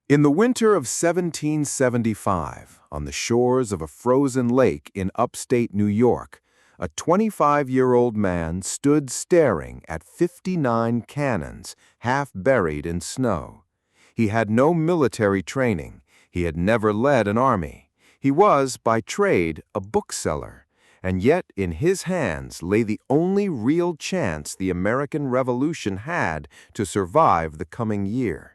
In the winter of 1775, on the shores of a frozen lake in upstate New York, a 25-year-old man stood staring at 59 cannons half buried in snow. He had no military training. He had never led an army. He was, by trade, a bookseller, and yet in his hands lay the only real chance the American Revolution had to survive the coming year.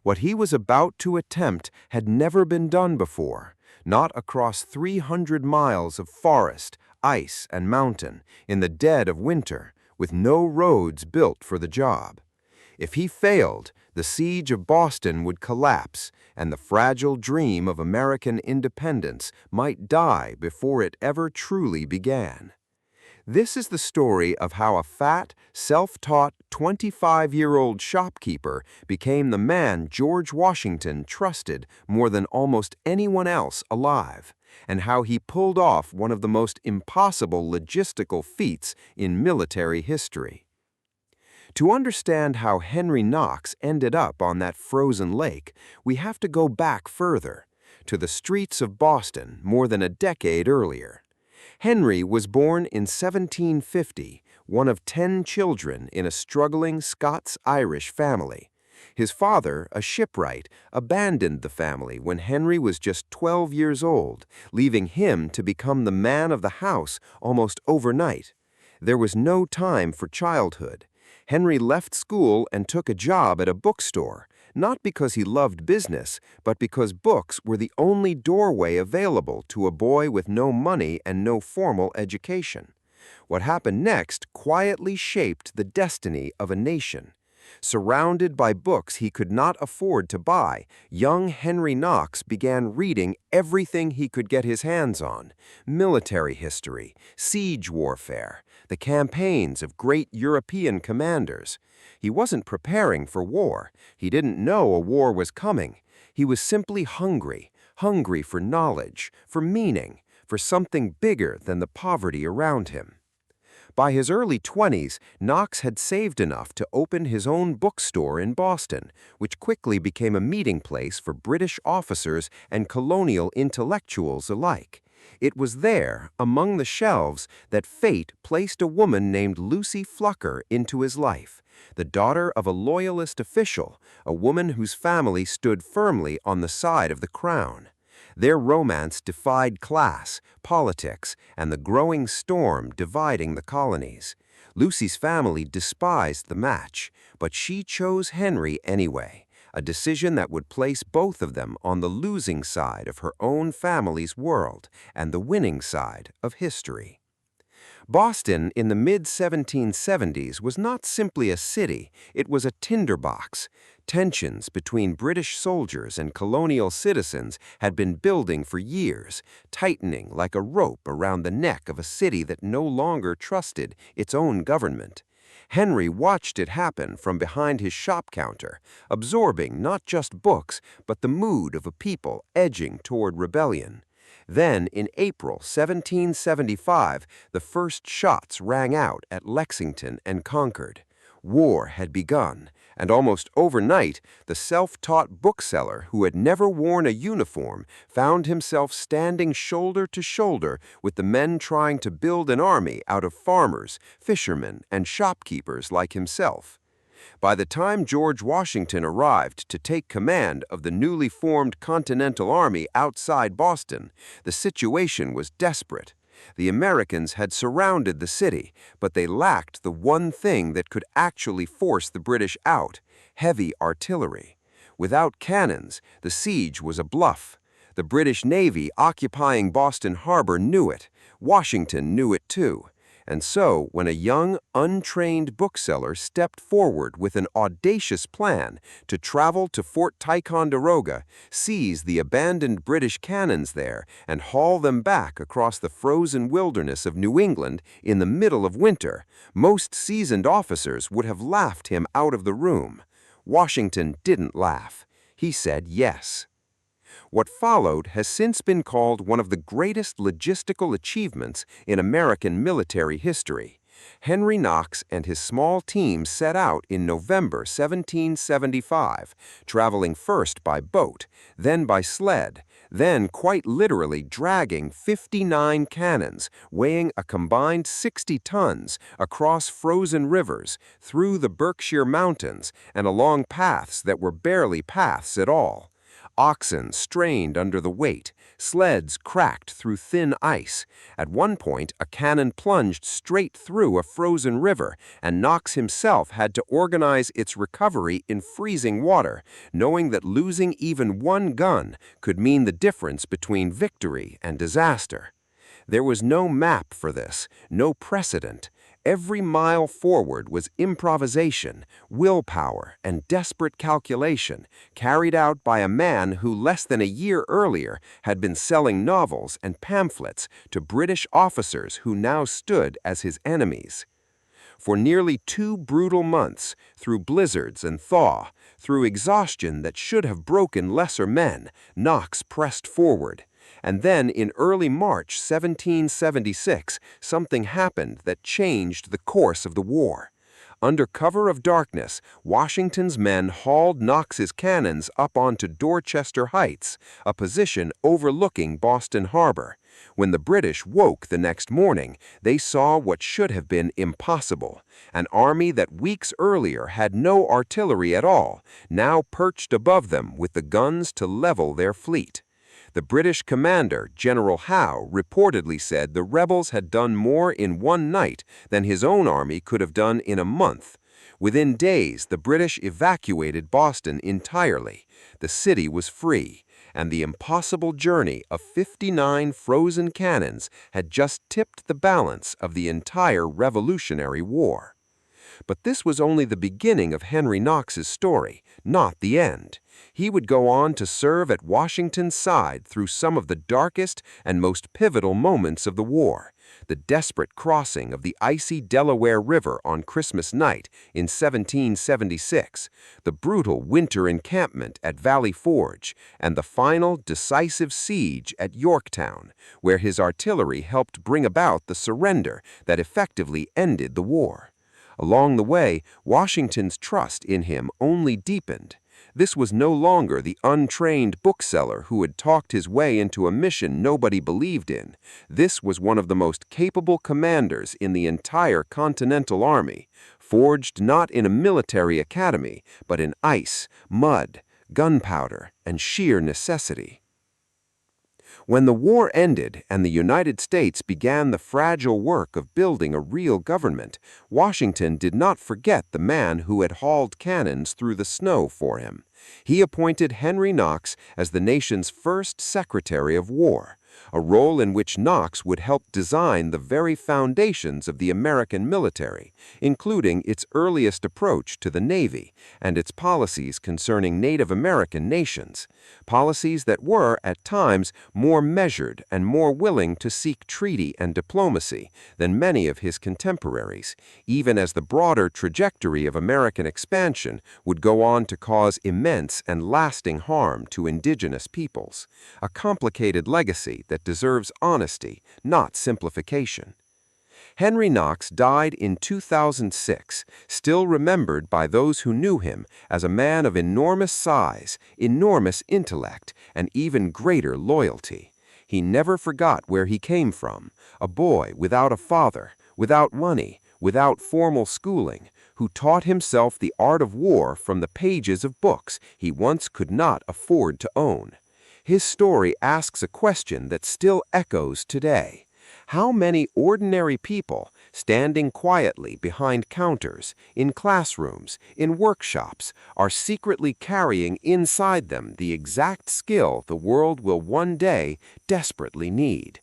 What he was about to attempt had never been done before, not across 300 miles of forest, ice, and mountain, in the dead of winter, with no roads built for the job. If he failed, the siege of Boston would collapse, and the fragile dream of American independence might die before it ever truly began. This is the story of how a fat, self-taught 25-year-old shopkeeper became the man George Washington trusted more than almost anyone else alive, and how he pulled off one of the most impossible logistical feats in military history. To understand how Henry Knox ended up on that frozen lake, we have to go back further, to the streets of Boston more than a decade earlier. Henry was born in 1750, one of 10 children in a struggling Scots-Irish family. His father, a shipwright, abandoned the family when Henry was just 12 years old, leaving him to become the man of the house almost overnight. There was no time for childhood. Henry left school and took a job at a bookstore, not because he loved business, but because books were the only doorway available to a boy with no money and no formal education. What happened next quietly shaped the destiny of a nation. Surrounded by books he could not afford to buy, young Henry Knox began reading everything he could get his hands on: military history, siege warfare, the campaigns of great European commanders. He wasn't preparing for war. He didn't know a war was coming. He was simply hungry for knowledge, for meaning, for something bigger than the poverty around him. By his early 20s, Knox had saved enough to open his own bookstore in Boston, which quickly became a meeting place for British officers and colonial intellectuals alike. It was there, among the shelves, that fate placed a woman named Lucy Flucker into his life, the daughter of a loyalist official, a woman whose family stood firmly on the side of the crown. Their romance defied class, politics, and the growing storm dividing the colonies. Lucy's family despised the match, but she chose Henry anyway, a decision that would place both of them on the losing side of her own family's world and the winning side of history. Boston in the mid-1770s was not simply a city, it was a tinderbox. Tensions between British soldiers and colonial citizens had been building for years, tightening like a rope around the neck of a city that no longer trusted its own government. Henry watched it happen from behind his shop counter, absorbing not just books, but the mood of a people edging toward rebellion. Then, in April 1775, the first shots rang out at Lexington and Concord. War had begun, and almost overnight, the self-taught bookseller who had never worn a uniform found himself standing shoulder to shoulder with the men trying to build an army out of farmers, fishermen, and shopkeepers like himself. By the time George Washington arrived to take command of the newly formed Continental Army outside Boston, the situation was desperate. The Americans had surrounded the city, but they lacked the one thing that could actually force the British out: heavy artillery. Without cannons, the siege was a bluff. The British Navy occupying Boston Harbor knew it. Washington knew it too. And so, when a young, untrained bookseller stepped forward with an audacious plan to travel to Fort Ticonderoga, seize the abandoned British cannons there, and haul them back across the frozen wilderness of New England in the middle of winter, most seasoned officers would have laughed him out of the room. Washington didn't laugh. He said yes. What followed has since been called one of the greatest logistical achievements in American military history. Henry Knox and his small team set out in November 1775, traveling first by boat, then by sled, then quite literally dragging 59 cannons, weighing a combined 60 tons, across frozen rivers, through the Berkshire Mountains, and along paths that were barely paths at all. Oxen strained under the weight, sleds cracked through thin ice. At one point, a cannon plunged straight through a frozen river, and Knox himself had to organize its recovery in freezing water, knowing that losing even one gun could mean the difference between victory and disaster. There was no map for this, no precedent. Every mile forward was improvisation, willpower, and desperate calculation, carried out by a man who less than a year earlier had been selling novels and pamphlets to British officers who now stood as his enemies. For nearly 2 brutal months, through blizzards and thaw, through exhaustion that should have broken lesser men, Knox pressed forward. And then in early March 1776, something happened that changed the course of the war. Under cover of darkness, Washington's men hauled Knox's cannons up onto Dorchester Heights, a position overlooking Boston Harbor. When the British woke the next morning, they saw what should have been impossible. An army that weeks earlier had no artillery at all, now perched above them with the guns to level their fleet. The British commander, General Howe, reportedly said the rebels had done more in one night than his own army could have done in a month. Within days, the British evacuated Boston entirely. The city was free, and the impossible journey of 59 frozen cannons had just tipped the balance of the entire Revolutionary War. But this was only the beginning of Henry Knox's story, not the end. He would go on to serve at Washington's side through some of the darkest and most pivotal moments of the war. The desperate crossing of the icy Delaware River on Christmas night in 1776, the brutal winter encampment at Valley Forge, and the final decisive siege at Yorktown, where his artillery helped bring about the surrender that effectively ended the war. Along the way, Washington's trust in him only deepened. This was no longer the untrained bookseller who had talked his way into a mission nobody believed in. This was one of the most capable commanders in the entire Continental Army, forged not in a military academy, but in ice, mud, gunpowder, and sheer necessity. When the war ended and the United States began the fragile work of building a real government, Washington did not forget the man who had hauled cannons through the snow for him. He appointed Henry Knox as the nation's first Secretary of War, a role in which Knox would help design the very foundations of the American military, including its earliest approach to the Navy and its policies concerning Native American nations, policies that were, at times, more measured and more willing to seek treaty and diplomacy than many of his contemporaries, even as the broader trajectory of American expansion would go on to cause immense and lasting harm to indigenous peoples, a complicated legacy that deserves honesty, not simplification. Henry Knox died in 2006, still remembered by those who knew him as a man of enormous size, enormous intellect, and even greater loyalty. He never forgot where he came from, a boy without a father, without money, without formal schooling, who taught himself the art of war from the pages of books he once could not afford to own. His story asks a question that still echoes today. How many ordinary people, standing quietly behind counters, in classrooms, in workshops, are secretly carrying inside them the exact skill the world will one day desperately need?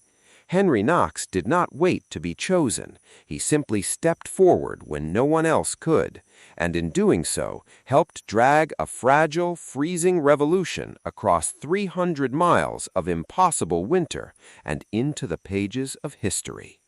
Henry Knox did not wait to be chosen. He simply stepped forward when no one else could, and in doing so, helped drag a fragile, freezing revolution across 300 miles of impossible winter and into the pages of history.